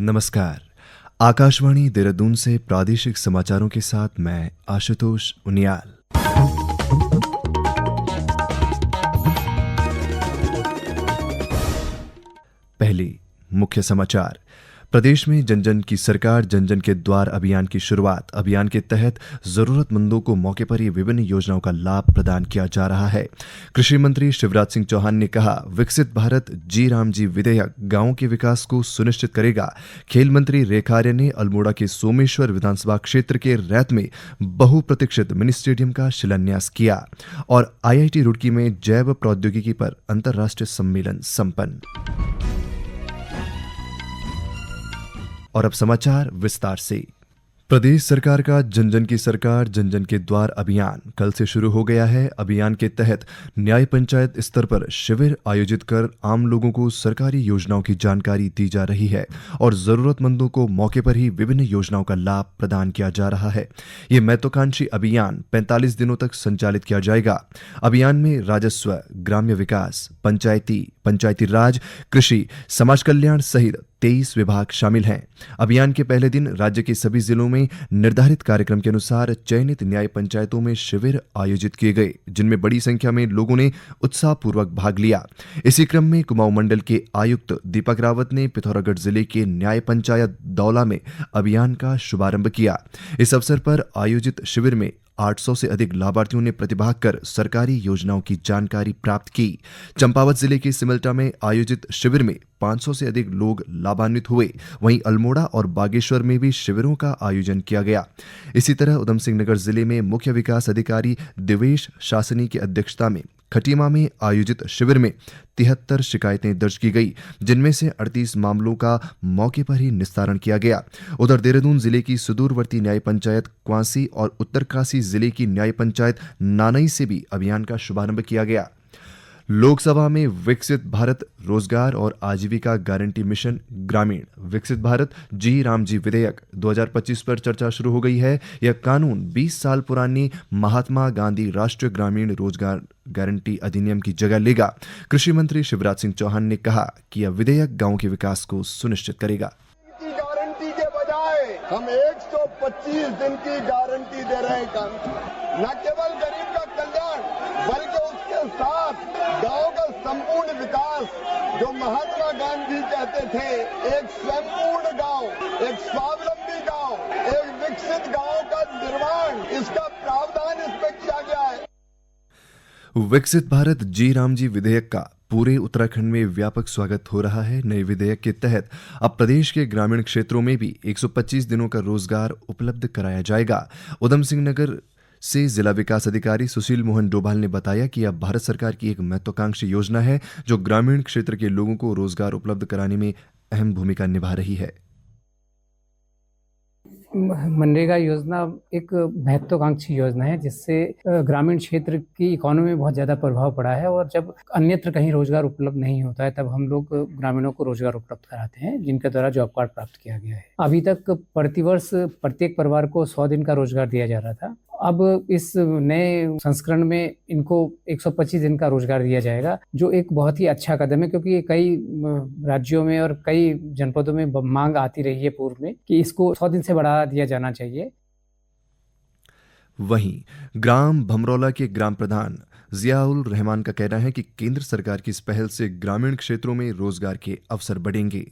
नमस्कार। आकाशवाणी देहरादून से प्रादेशिक समाचारों के साथ मैं आशुतोष उनियाल। पहली मुख्य समाचार। प्रदेश में जन जन की सरकार जन जन के द्वार अभियान की शुरुआत। अभियान के तहत जरूरतमंदों को मौके पर ही विभिन्न योजनाओं का लाभ प्रदान किया जा रहा है। कृषि मंत्री शिवराज सिंह चौहान ने कहा, विकसित भारत जी राम जी विधेयक गांवों के विकास को सुनिश्चित करेगा। खेल मंत्री रेखा आर्य ने अल्मोड़ा के सोमेश्वर विधानसभा क्षेत्र के रैत में बहुप्रतीक्षित मिनी स्टेडियम का शिलान्यास किया। और IIT रुड़की में जैव प्रौद्योगिकी पर अंतर्राष्ट्रीय सम्मेलन संपन्न। और अब समाचार विस्तार से। प्रदेश सरकार का जन जन की सरकार जन जन के द्वार अभियान कल से शुरू हो गया है। अभियान के तहत न्याय पंचायत स्तर पर शिविर आयोजित कर आम लोगों को सरकारी योजनाओं की जानकारी दी जा रही है और जरूरतमंदों को मौके पर ही विभिन्न योजनाओं का लाभ प्रदान किया जा रहा है। ये महत्वाकांक्षी अभियान 45 दिनों तक संचालित किया जाएगा। अभियान में राजस्व, ग्राम्य विकास, पंचायती राज, कृषि, समाज कल्याण सहित 23 विभाग शामिल हैं। अभियान के पहले दिन राज्य के सभी जिलों में निर्धारित कार्यक्रम के अनुसार चयनित न्याय पंचायतों में शिविर आयोजित किए गए, जिनमें बड़ी संख्या में लोगों ने उत्साहपूर्वक भाग लिया। इसी क्रम में कुमाऊं मंडल के आयुक्त दीपक रावत ने पिथौरागढ़ जिले के न्याय पंचायत दौला में अभियान का शुभारंभ किया। इस अवसर पर आयोजित शिविर में 800 से अधिक लाभार्थियों ने प्रतिभाग कर सरकारी योजनाओं की जानकारी प्राप्त की। चंपावत जिले के सिमल्टा में आयोजित शिविर में 500 से अधिक लोग लाभान्वित हुए। वहीं अल्मोड़ा और बागेश्वर में भी शिविरों का आयोजन किया गया। इसी तरह उधम सिंह नगर जिले में मुख्य विकास अधिकारी दिवेश शासनी की अध्यक्षता में खटीमा में आयोजित शिविर में 73 शिकायतें दर्ज की गई, जिनमें से 38 मामलों का मौके पर ही निस्तारण किया गया। उधर देहरादून जिले की सुदूरवर्ती न्याय पंचायत क्वांसी और उत्तरकाशी जिले की न्याय पंचायत नानई से भी अभियान का शुभारंभ किया गया। लोकसभा में विकसित भारत रोजगार और आजीविका गारंटी मिशन ग्रामीण विकसित भारत जी राम जी विधेयक 2025 पर चर्चा शुरू हो गई है। यह कानून 20 साल पुरानी महात्मा गांधी राष्ट्रीय ग्रामीण रोजगार गारंटी अधिनियम की जगह लेगा। कृषि मंत्री शिवराज सिंह चौहान ने कहा कि यह विधेयक गांवों के विकास को सुनिश्चित करेगा। गारंटी के बजाय हम 125 दिन की गारंटी दे रहे हैं। न केवल गरीब का कल्याण बल्कि उसके साथ गांव का संपूर्ण विकास, जो महात्मा गांधी कहते थे, एक संपूर्ण गांव, एक स्वावलंबी गांव, एक विकसित गांव का निर्माण, इसका प्रावधान इसमें किया गया है। विकसित भारत जी राम जी विधेयक का पूरे उत्तराखंड में व्यापक स्वागत हो रहा है। नए विधेयक के तहत अब प्रदेश के ग्रामीण क्षेत्रों में भी 125 दिनों का रोजगार उपलब्ध कराया जाएगा। उधम सिंह नगर से जिला विकास अधिकारी सुशील मोहन डोभाल ने बताया कि यह भारत सरकार की एक महत्वाकांक्षी योजना है, जो ग्रामीण क्षेत्र के लोगों को रोजगार उपलब्ध कराने में अहम भूमिका निभा रही है। मनरेगा योजना एक महत्वाकांक्षी योजना है, जिससे ग्रामीण क्षेत्र की इकोनॉमी में बहुत ज़्यादा प्रभाव पड़ा है। और जब अन्यत्र कहीं रोजगार उपलब्ध नहीं होता है, तब हम लोग ग्रामीणों को रोजगार उपलब्ध कराते हैं, जिनके द्वारा जॉब कार्ड प्राप्त किया गया है। अभी तक प्रतिवर्ष प्रत्येक परिवार को 100 दिन का रोजगार दिया जा रहा था। अब इस नए संस्करण में इनको 125 दिन का रोजगार दिया जाएगा, जो एक बहुत ही अच्छा कदम है, क्योंकि कई राज्यों में और कई जनपदों में मांग आती रही है पूर्व में कि इसको 100 दिन से बढ़ा दिया जाना चाहिए। वहीं ग्राम भमरौला के ग्राम प्रधान जियाउल रहमान का कहना है कि केंद्र सरकार की इस पहल से ग्रामीण क्षेत्रों में रोजगार के अवसर बढ़ेंगे।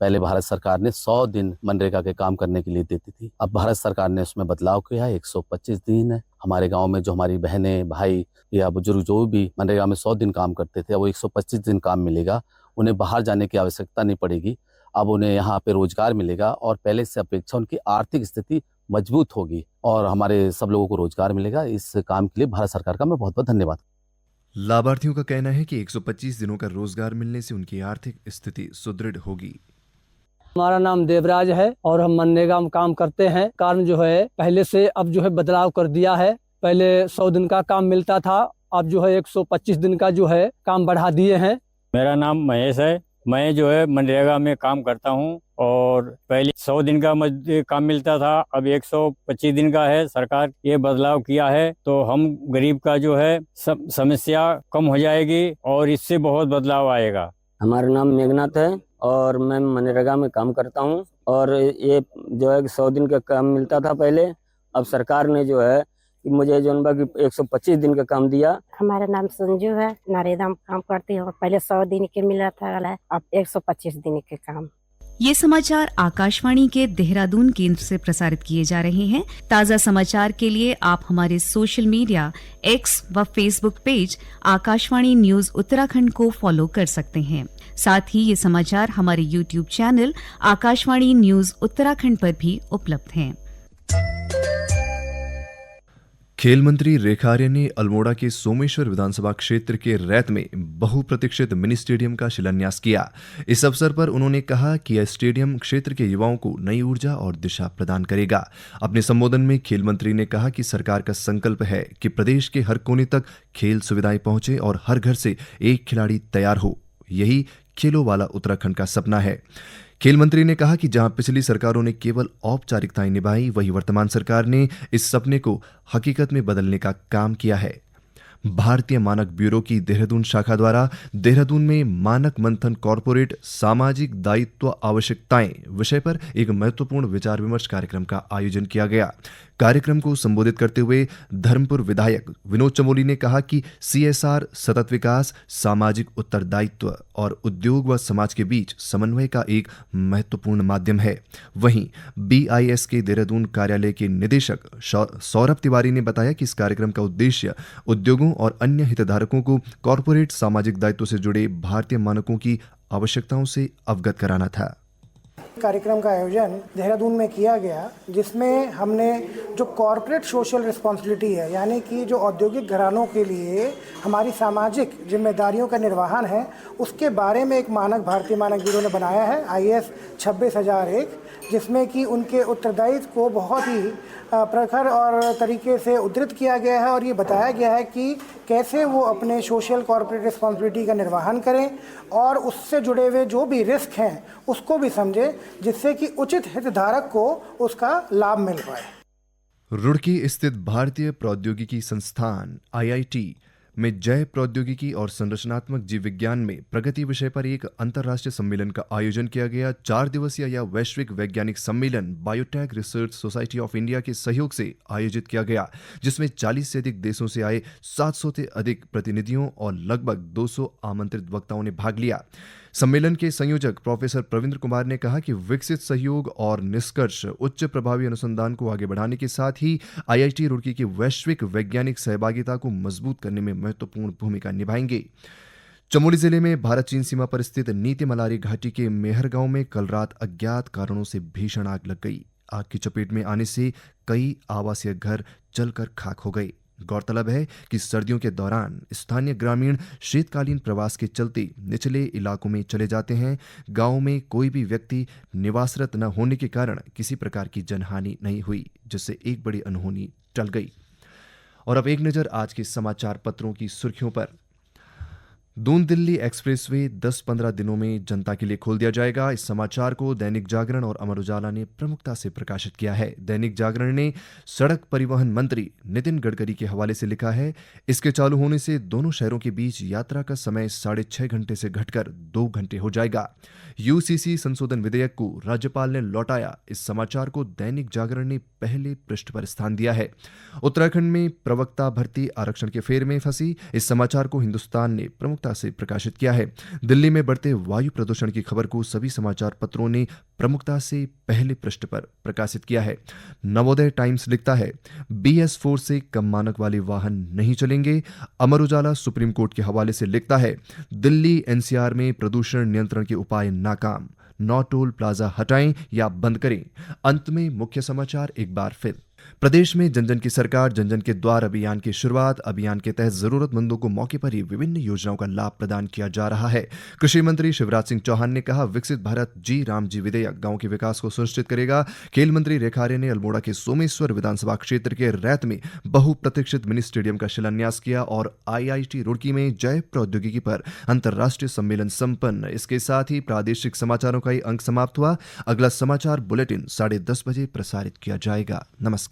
पहले भारत सरकार ने 100 दिन मनरेगा के काम करने के लिए देती थी। अब भारत सरकार ने उसमें बदलाव किया है, 125 दिन है। हमारे गांव में जो हमारी बहनें, भाई या बुजुर्ग जो भी मनरेगा में 100 दिन काम करते थे, वो 125 दिन काम मिलेगा। उन्हें बाहर जाने की आवश्यकता नहीं पड़ेगी। अब उन्हें यहाँ पे रोजगार मिलेगा और पहले से अपेक्षा उनकी आर्थिक स्थिति मजबूत होगी और हमारे सब लोगों को रोजगार मिलेगा। इस काम के लिए भारत सरकार का मैं बहुत बहुत धन्यवाद। लाभार्थियों का कहना है कि 125 दिनों का रोजगार मिलने से उनकी आर्थिक स्थिति सुदृढ़ होगी। हमारा नाम देवराज है और हम मनरेगा में काम करते हैं। कारण जो है पहले से अब जो है बदलाव कर दिया है। पहले 100 दिन का काम मिलता था, अब जो है 125 दिन का जो है काम बढ़ा दिए हैं। मेरा नाम महेश है। मैं जो है मनरेगा में काम करता हूं और पहले 100 दिन का काम मिलता था, अब 125 दिन का है। सरकार ये बदलाव किया है तो हम गरीब का जो है समस्या कम हो जाएगी और इससे बहुत बदलाव आएगा। हमारा नाम मेघनाथ है और मैं मनरेगा में काम करता हूँ। और ये जो है 100 दिन का काम मिलता था पहले, अब सरकार ने जो है कि मुझे जो है कि 125 दिन का काम दिया। हमारा नाम संजू है, नरेगा में काम करती हूँ। पहले 100 दिन के मिला था, अब 125 दिन के काम। ये समाचार आकाशवाणी के देहरादून केंद्र से प्रसारित किए जा रहे हैं। ताज़ा समाचार के लिए आप हमारे सोशल मीडिया एक्स व Facebook page Akashvani news Uttarakhand को फॉलो कर सकते हैं। साथ ही ये समाचार हमारे YouTube channel Akashvani news Uttarakhand पर भी उपलब्ध हैं। खेल मंत्री रेखा आर्य ने अल्मोड़ा के सोमेश्वर विधानसभा क्षेत्र के रैत में बहुप्रतीक्षित मिनी स्टेडियम का शिलान्यास किया। इस अवसर पर उन्होंने कहा कि यह स्टेडियम क्षेत्र के युवाओं को नई ऊर्जा और दिशा प्रदान करेगा। अपने संबोधन में खेल मंत्री ने कहा कि सरकार का संकल्प है कि प्रदेश के हर कोने तक खेल सुविधाएं पहुंचे और हर घर से एक खिलाड़ी तैयार हो। यही खेलों वाला उत्तराखंड का सपना है। खेल मंत्री ने कहा कि जहां पिछली सरकारों ने केवल औपचारिकताएं निभाई, वहीं वर्तमान सरकार ने इस सपने को हकीकत में बदलने का काम किया है। भारतीय मानक ब्यूरो की देहरादून शाखा द्वारा देहरादून में मानक मंथन कॉरपोरेट सामाजिक दायित्व आवश्यकताएं विषय पर एक महत्वपूर्ण विचार विमर्श कार्यक्रम का आयोजन किया गया। कार्यक्रम को संबोधित करते हुए धर्मपुर विधायक विनोद चमोली ने कहा कि CSR सतत विकास, सामाजिक उत्तरदायित्व और उद्योग व समाज के बीच समन्वय का एक महत्वपूर्ण माध्यम है। वहीं BIS के देहरादून कार्यालय के निदेशक सौरभ तिवारी ने बताया कि इस कार्यक्रम का उद्देश्य उद्योगों और अन्य हितधारकों को कॉरपोरेट सामाजिक दायित्व से जुड़े भारतीय मानकों की आवश्यकताओं से अवगत कराना था। कार्यक्रम का आयोजन देहरादून में किया गया, जिसमें हमने जो कॉर्पोरेट सोशल रिस्पॉन्सिबिलिटी है, यानी कि जो औद्योगिक घरानों के लिए हमारी सामाजिक जिम्मेदारियों का निर्वहन है, उसके बारे में एक मानक भारतीय मानक ब्यूरो ने बनाया है IS 26,001, जिसमें कि उनके उत्तरदायित्व को बहुत ही प्रखर और तरीके से उद्धृत किया गया है और ये बताया गया है कि कैसे वो अपने सोशल कॉर्पोरेट रिस्पॉन्सिबिलिटी का निर्वहन करें और उससे जुड़े हुए जो भी रिस्क हैं उसको भी समझें, जिससे कि उचित हितधारक को उसका लाभ मिल पाए। रुड़की स्थित भारतीय प्रौद्योगिकी संस्थान IIT में जैव प्रौद्योगिकी और संरचनात्मक जीव विज्ञान में प्रगति विषय पर एक अंतर्राष्ट्रीय सम्मेलन का आयोजन किया गया। 4 दिवसीय यह वैश्विक वैज्ञानिक सम्मेलन biotech research society of India के सहयोग से आयोजित किया गया, जिसमें 40 से अधिक देशों से आए 700 से अधिक प्रतिनिधियों और लगभग 200 आमंत्रित वक्ताओं ने भाग लिया। सम्मेलन के संयोजक प्रोफेसर प्रविंद्र कुमार ने कहा कि विकसित सहयोग और निष्कर्ष उच्च प्रभावी अनुसंधान को आगे बढ़ाने के साथ ही IIT रुड़की की वैश्विक वैज्ञानिक सहभागिता को मजबूत करने में महत्वपूर्ण भूमिका निभाएंगे। चमोली जिले में भारत चीन सीमा पर स्थित नीति मलारी घाटी के मेहर गांव में कल रात अज्ञात कारणों से भीषण आग लग गई। आग की चपेट में आने से कई आवासीय घर जलकर खाक हो गए। गौरतलब है कि सर्दियों के दौरान स्थानीय ग्रामीण शीतकालीन प्रवास के चलते निचले इलाकों में चले जाते हैं। गांव में कोई भी व्यक्ति निवासरत न होने के कारण किसी प्रकार की जनहानि नहीं हुई, जिससे एक बड़ी अनहोनी टल गई। और अब एक नजर आज के समाचार पत्रों की सुर्खियों पर। दून दिल्ली एक्सप्रेसवे 10-15 दिनों में जनता के लिए खोल दिया जाएगा। इस समाचार को दैनिक जागरण और अमर उजाला ने प्रमुखता से प्रकाशित किया है। दैनिक जागरण ने सड़क परिवहन मंत्री नितिन गडकरी के हवाले से लिखा है, इसके चालू होने से दोनों शहरों के बीच यात्रा का समय 6.5 घंटे से घटकर 2 घंटे हो जाएगा। UCC संशोधन विधेयक को राज्यपाल ने लौटाया। इस समाचार को दैनिक जागरण ने पहले पृष्ठ पर स्थान दिया है। उत्तराखंड में प्रवक्ता भर्ती आरक्षण के फेर में फंसी, इस समाचार को हिंदुस्तान ने प्रमुखता से प्रकाशित किया है। दिल्ली में बढ़ते वायु प्रदूषण की खबर को सभी समाचार पत्रों ने प्रमुखता से पहले पृष्ठ पर प्रकाशित किया है। नवोदय टाइम्स लिखता है, BS4 से कम मानक वाले वाहन नहीं चलेंगे। अमर उजाला सुप्रीम कोर्ट के हवाले से लिखता है, दिल्ली NCR में प्रदूषण नियंत्रण के उपाय नाकाम, नो टोल प्लाजा हटाएं या बंद करें। अंत में मुख्य समाचार एक बार फिर। प्रदेश में जन जन की सरकार जन जन के द्वार अभियान की शुरुआत। अभियान के तहत जरूरतमंदों को मौके पर ही विभिन्न योजनाओं का लाभ प्रदान किया जा रहा है। कृषि मंत्री शिवराज सिंह चौहान ने कहा, विकसित भारत जी राम जी विधेयक गांव के विकास को सुनिश्चित करेगा। खेल मंत्री रेखा आर्य ने अल्मोड़ा के सोमेश्वर विधानसभा क्षेत्र के रैत में बहुप्रतीक्षित मिनी स्टेडियम का शिलान्यास किया और IIT रुड़की में जैव प्रौद्योगिकी पर अंतर्राष्ट्रीय सम्मेलन संपन्न। इसके साथ ही प्रादेशिक समाचारों का अंक समाप्त हुआ। अगला समाचार बुलेटिन 10:30 बजे प्रसारित किया जाएगा। नमस्कार।